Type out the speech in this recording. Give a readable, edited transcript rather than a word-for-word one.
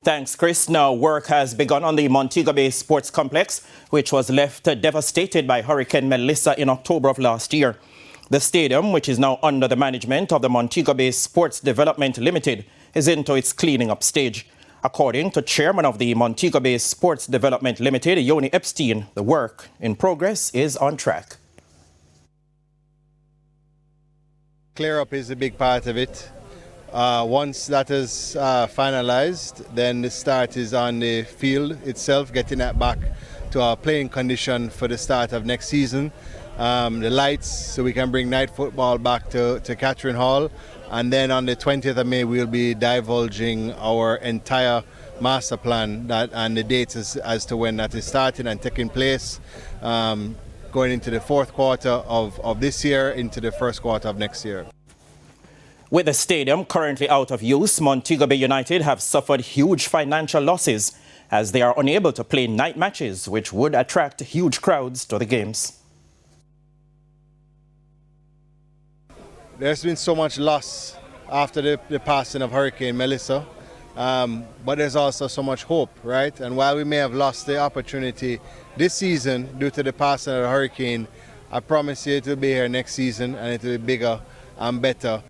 Thanks, Chris. Now, work has begun on the Montego Bay Sports Complex, which was left devastated by Hurricane Melissa in October of last year. The stadium, which is now under the management of the Montego Bay Sports Development Limited, is into its cleaning up stage. According to chairman of the Montego Bay Sports Development Limited, Yoni Epstein, the work in progress is on track. Clear up is a big part of it. Once that is finalized, then the start is on the field itself, getting that back to our playing condition for the start of next season. The lights, so we can bring night football back to Catherine Hall. And then on the 20th of May, we'll be divulging our entire master plan and the dates as to when that is starting and taking place, going into the fourth quarter of this year, into the first quarter of next year. With the stadium currently out of use, Montego Bay United have suffered huge financial losses as they are unable to play night matches, which would attract huge crowds to the games. There's been so much loss after the passing of Hurricane Melissa, but there's also so much hope, right? And while we may have lost the opportunity this season due to the passing of the hurricane, I promise you it will be here next season and it will be bigger and better